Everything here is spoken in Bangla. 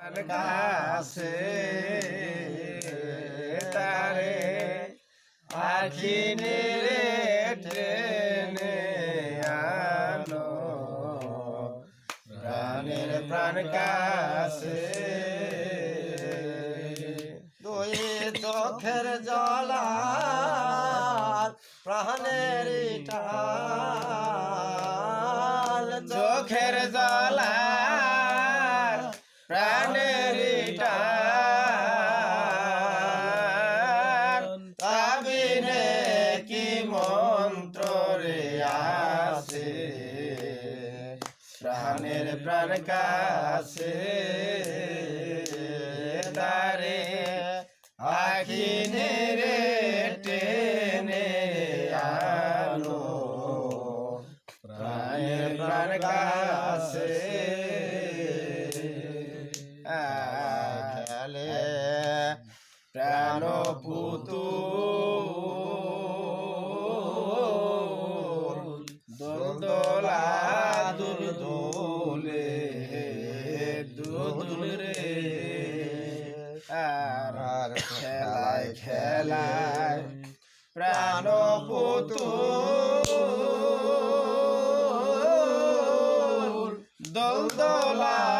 কাছে তারে আখি নিরে টেনে আনো প্রাণের প্রাণ কাছে দুই চোখের জলার প্রাণের টাল চোখের জলার প্রাণের টাল তাবিনে কি মন্ত্র রে আছে প্রাণের প্রাণ কাছে তারে আখি নেরে টেনে আনো প্রাণের প্রাণ কাছে খেলে প্রাণ পুতুল দোলা দুল দোলে দুল রে আর খেলায় খেলায় প্রাণ পুতুল দোলা